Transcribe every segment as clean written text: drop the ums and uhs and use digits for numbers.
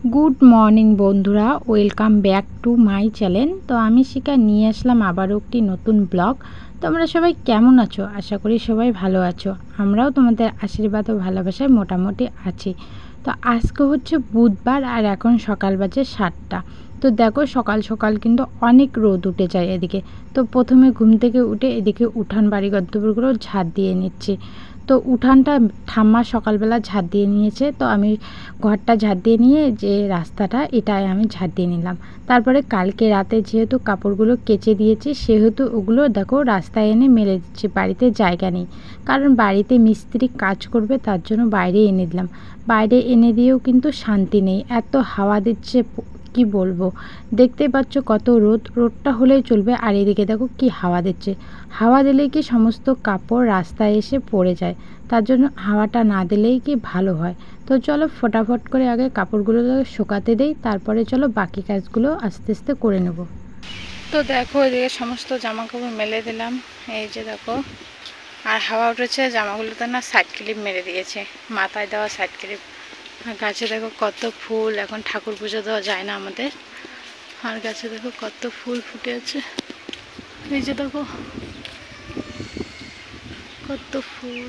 Good morning বন্ধুরা, welcome back to my channel. তো আমি শিখা নিয়ে আসলাম আবারও একটি নতুন ব্লগ। তোমরা সবাই কেমন আছো? আশা করি সবাই ভালো আছো। আমরাও তোমাদের আশীর্বাদ ও ভালোবাসায় মোটামুটি আছি। তো আজকে হচ্ছে বুধবার আর এখন সকাল বাজে 7টা। তো দেখো সকাল সকাল কিন্তু অনেক রোদ উঠে যায় এদিকে। তো প্রথমে ঘুম থেকে উঠে এদিকে উঠান বাড়ি গদ্দপুরগুলো ঝাড় দিয়ে নিচ্ছি। তো উঠানটা ঠাম্মা সকালবেলা ঝাড় দিয়ে নিয়েছে, তো আমি ঘরটা ঝাড় দিয়ে নিয়ে যে রাস্তাটা এটাই আমি ঝাড় দিয়ে নিলাম। তারপরে কালকে রাতে যেহেতু কাপড়গুলো কেচে দিয়েছি সেহেতু ওগুলো দেখো রাস্তায় এনে মেলে দিচ্ছি, বাড়িতে জায়গা নেই। কারণ বাড়িতে মিস্ত্রি কাজ করবে, তার জন্য বাইরে এনে দিলাম। বাইরে এনে দিয়েও কিন্তু শান্তি নেই, এত হাওয়া দিচ্ছে কি বলবো। দেখতে পাচ্ছ কত রোদটা হলেই চলবে, আর এদিকে দেখো কি হাওয়া দিচ্ছে। হাওয়া দিলেই কি সমস্ত কাপড় রাস্তায় এসে পড়ে যায়, তার জন্য হাওয়াটা না দিলেই কি ভালো হয়। তো চলো ফটাফট করে আগে কাপড়গুলো শুকাতে দেই, তারপরে চলো বাকি কাজগুলো আস্তে আস্তে করে নেব। তো দেখো এদিকে সমস্ত জামা কাপড় মেলে দিলাম, এই যে দেখো। আর হাওয়া উঠেছে, জামাগুলোতে না সাইড ক্লিপ মেরে দিয়েছে, মাথায় দেওয়া সাইড ক্লিপ। আর গাছে দেখো কত ফুল, এখন ঠাকুর পুজো দেওয়া যায় না আমাদের। আর গাছে দেখো কত ফুল ফুটে আছে, এই যে দেখো কত ফুল,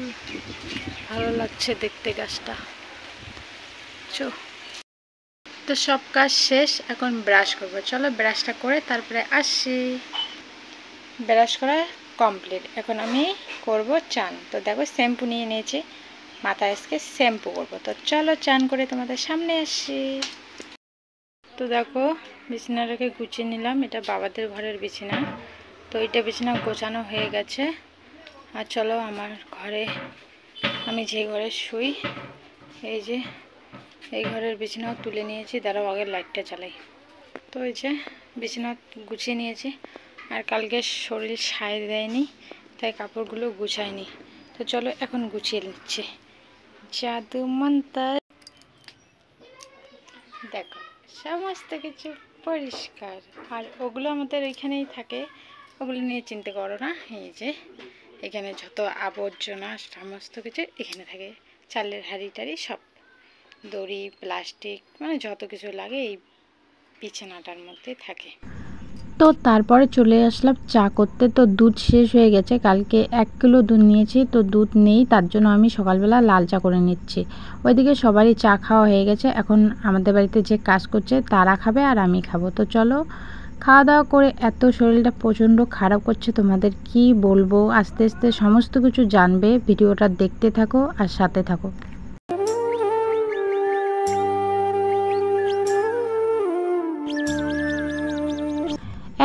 ভালো লাগছে দেখতে গাছটা। তো সব কাজ শেষ, এখন ব্রাশ করবো। চলো ব্রাশটা করে তারপরে আসি। ব্রাশ করা কমপ্লিট, এখন আমি করব চান। তো দেখো শ্যাম্পু নিয়ে নিয়েছি, মাথায় আজকে শ্যাম্পু করবো। তো চলো চান করে তোমাদের সামনে আসি। তো দেখো বিছানাটাকে গুছিয়ে নিলাম, এটা বাবাদের ঘরের বিছানা। তো এটা বিছানা গোছানো হয়ে গেছে। আর চলো আমার ঘরে, আমি যে ঘরে শুই, এই যে এই ঘরের বিছানাও তুলে নিয়েছি। দাঁড়াও আগে লাইটটা চালাই। তো এই যে বিছানা গুছিয়ে নিয়েছি, আর কালকে শরীর সায় দেয়নি তাই কাপড়গুলো গুছায়নি। তো চলো এখন গুছিয়ে নিচ্ছি। জাদু মন্ত্র, দেখো সমস্ত কিছু পরিষ্কার। আর ওগুলো আমাদের এখানেই থাকে, ওগুলো নিয়ে চিন্তা করো না। এই যে এখানে যত আবর্জনা সমস্ত কিছু এখানে থাকে, চালের হাঁড়ি টাড়ি সব, দড়ি প্লাস্টিক মানে যত কিছু লাগে এই বিছানাটার মধ্যে থাকে। তো তারপরে চলে আসলাম চা করতে। তো দুধ শেষ হয়ে গেছে, কালকে 1 কিলো দুধ নিয়েছি, তো দুধ নেই, তার জন্য আমি সকালবেলা লাল চা করে নিচ্ছি। ওইদিকে সবারই চা খাওয়া হয়ে গেছে, এখন আমাদের বাড়িতে যে কাজ করছে তারা খাবে আর আমি খাবো। তো চলো খাওয়া দাওয়া করে। এত শরীরটা প্রচণ্ড খারাপ করছে, তোমাদের কি বলবো। আস্তে আস্তে সমস্ত কিছু জানবে, ভিডিওটা দেখতে থাকো আর সাথে থাকো।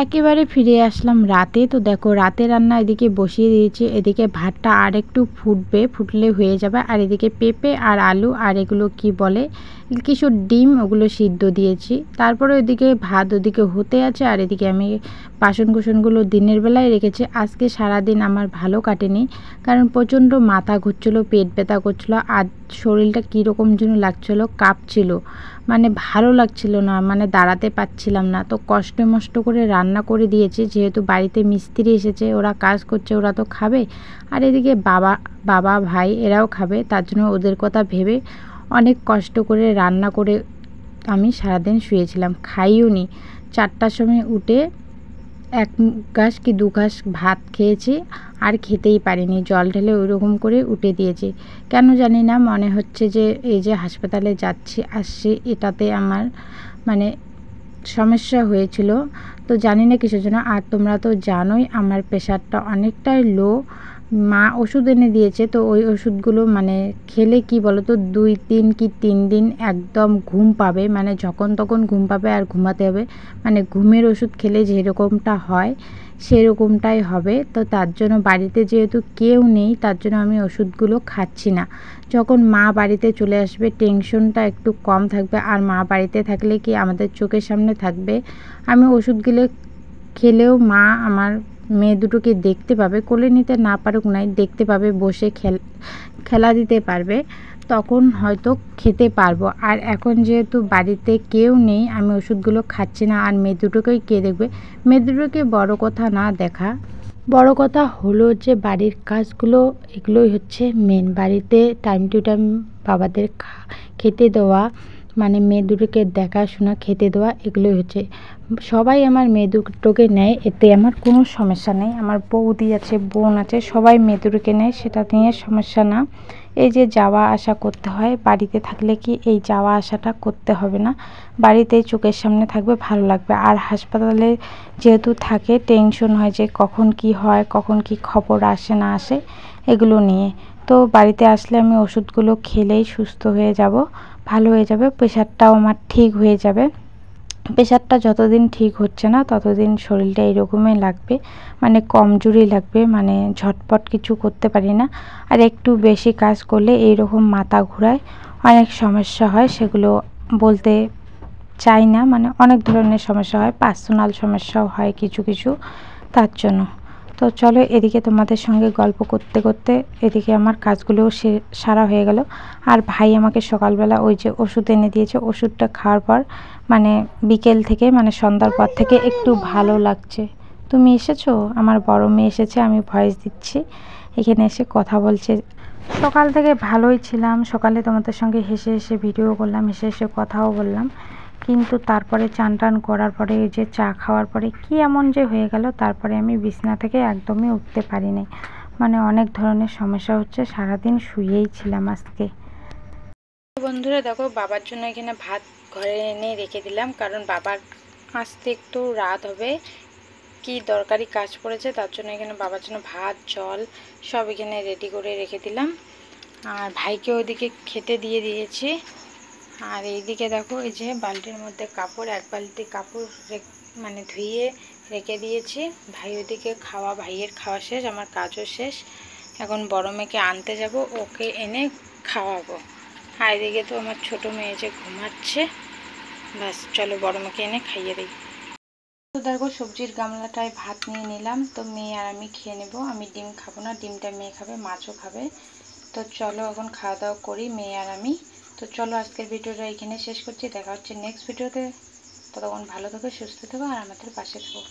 একেবারে ফিরে আসলাম রাতে। তো দেখো রাতে রান্না এদিকে বসিয়ে দিয়েছি, এদিকে ভাতটা আর একটু ফুটবে, ফুটলে হয়ে যাবে। আর এদিকে পেঁপে আর আলু আর এগুলো কি বলে কিছু ডিম, ওগুলো সিদ্ধ দিয়েছি। তারপরে ওইদিকে ভাত ওদিকে হতে আছে, আর এদিকে আমি বাসন কুসনগুলো দিনের বেলায় রেখেছি। আজকে সারাদিন আমার ভালো কাটেনি, কারণ প্রচণ্ড মাথা ঘুরছিলো, পেট ব্যথা করছিলো, আর শরীরটা কীরকম যেন লাগছিলো, কাঁপছিল, মানে ভালো লাগছিল না, মানে দাঁড়াতে পারছিলাম না। তো কষ্ট মষ্ট করে রান্না করে দিয়েছি, যেহেতু বাড়িতে মিস্ত্রি এসেছে, ওরা কাজ করছে, ওরা তো খাবে। আর এদিকে বাবা ভাই এরাও খাবে, তার জন্য ওদের কথা ভেবে অনেক কষ্ট করে রান্না করে আমি সারাদিন শুয়েছিলাম, খাইও নি। 4টার সময় উঠে 1 গ্লাস কি 2 গ্লাস ভাত খেয়েছি, আর খেতেই পারিনি, জল ঢেলে ওইরকম করে উঠে দিয়েছি। কেন জানি না, মনে হচ্ছে যে এই যে হাসপাতালে যাচ্ছি আসছি এটাতে আমার মানে সমস্যা হয়েছিল। তো জানি না কিসের জন্য। আর তোমরা তো জানোই আমার প্রেশারটা অনেকটাই লো। মা ওষুধ এনে দিয়েছে, তো ওই ওষুধগুলো মানে খেলে কি বলো তো 2 দিন কি 3 দিন একদম ঘুম পাবে, মানে যখন তখন ঘুম পাবে আর ঘুমাতে হবে, মানে ঘুমের ওষুধ খেলে যেরকমটা হয় সেরকমটাই হবে। তো তার জন্য বাড়িতে যেহেতু কেউ নেই, তার জন্য আমি ওষুধগুলো খাচ্ছি না। যখন মা বাড়িতে চলে আসবে টেনশনটা একটু কম থাকবে, আর মা বাড়িতে থাকলে কি আমাদের চোখের সামনে থাকবে। আমি ওষুধগুলো খেলেও মা আমার মেয়ে দুটোকে দেখতে পাবে, কোলে নিতে না পারুক নাই, দেখতে পাবে, বসে খেলা দিতে পারবে, তখন হয়তো খেতে পারবো। আর এখন যেহেতু বাড়িতে কেউ নেই, আমি ওষুধগুলো খাচ্ছি না। আর মেয়ে দুটোকেই কে দেখবে। মেয়ে দুটোকে বড় কথা না দেখা, বড় কথা হলো যে বাড়ির কাজগুলো, এগুলোই হচ্ছে মেন। বাড়িতে টাইম টু টাইম বাবাদের খেতে দেওয়া, মানে মেয়ে দুটোকে দেখাশোনা, খেতে দেওয়া, এগুলোই হচ্ছে। সবাই আমার মেয়ে দুটোকে নেয়, এতে আমার কোনো সমস্যা নেই। আমার বৌদি আছে, বোন আছে, সবাই মেয়ে দুটোকে নেয়, সেটা নিয়ে সমস্যা না। এই যে যাওয়া আসা করতে হয়, বাড়িতে থাকলে কি এই যাওয়া আসাটা করতে হবে না, বাড়িতেই চোখের সামনে থাকবে, ভালো লাগবে। আর হাসপাতালে যেহেতু থাকে, টেনশন হয় যে কখন কি হয়, কখন কি খবর আসে না আসে, এগুলো নিয়ে। তো বাড়িতে আসলে আমি ওষুধগুলো খেলেই সুস্থ হয়ে যাব, ভালো হয়ে যাবে, প্রেশারটাও আমার ঠিক হয়ে যাবে। প্রেশারটা যতদিন ঠিক হচ্ছে না ততদিন শরীরটা এরকমই লাগবে, মানে কমজোরি লাগবে, মানে ঝটপট কিছু করতে পারি না। আর একটু বেশি কাজ করলে এইরকম মাথা ঘোরায়, অনেক সমস্যা হয়, সেগুলো বলতে চাই না। মানে অনেক ধরনের সমস্যা হয়, পার্সোনাল সমস্যাও হয় কিছু কিছু, তার জন্য। তো চলো, এদিকে তোমাদের সঙ্গে গল্প করতে করতে এদিকে আমার কাজগুলোও সারা হয়ে গেল। আর ভাই আমাকে সকালবেলা ওই যে ওষুধ এনে দিয়েছে, ওষুধটা খাওয়ার পর মানে বিকেল থেকে, মানে সন্ধ্যার পর থেকে একটু ভালো লাগছে। তুমি এসেছো? আমার বড় মেয়ে এসেছে, আমি ভয়েস দিচ্ছি, এখানে এসে কথা বলছে। সকাল থেকে ভালোই ছিলাম, সকালে তোমাদের সঙ্গে হেসে হেসে ভিডিও করলাম, হেসে হেসে কথাও বললাম, কিন্তু তারপরে চান টান করার পরে, এই যে চা খাওয়ার পরে কি এমন যে হয়ে গেল, তারপরে আমি বিছানা থেকে একদমই উঠতে পারিনি। মানে অনেক ধরনের সমস্যা হচ্ছে, সারাদিন শুয়েই ছিলাম আজকে। বন্ধুরা দেখো, বাবার জন্য এখানে ভাত ঘরে এনে রেখে দিলাম, কারণ বাবার আসতে একটু রাত হবে, কি দরকারি কাজ পড়েছে, তার জন্য এখানে বাবার জন্য ভাত, জল সব এখানে রেডি করে রেখে দিলাম। আর ভাইকে ওইদিকে খেতে দিয়ে দিয়েছি। আর এইদিকে দেখো, এই যে বালতির মধ্যে কাপড়, এক বালতি কাপড় মানে ধুয়ে রেখে দিয়েছি। ভাই ওইদিকে ভাইয়ের খাওয়া শেষ, আমার কাজও শেষ। এখন বড় মেয়েকে আনতে যাব, ওকে এনে খাওয়াবো। আর এদিকে তো আমার ছোটো মেয়ে যে ঘুমাচ্ছে। ব্যাস, চলো বড় মেয়েকে এনে খাইয়ে দিই। তো দেখো, সবজির গামলাটায় ভাত নিয়ে নিলাম, তো মেয়ে আর আমি খেয়ে নেব। আমি ডিম খাবো না, ডিমটা মেয়ে খাবে, মাছও খাবে। তো চলো এখন খাওয়া দাওয়া করি, মেয়ে আর আমি। তো চলো, আজকের ভিডিওটা এখানে শেষ করছি, দেখা হচ্ছে নেক্সট ভিডিওতে। ততক্ষণ ভালো থেকো, সুস্থ থেকো, আর আমাদের পাশে থেকো।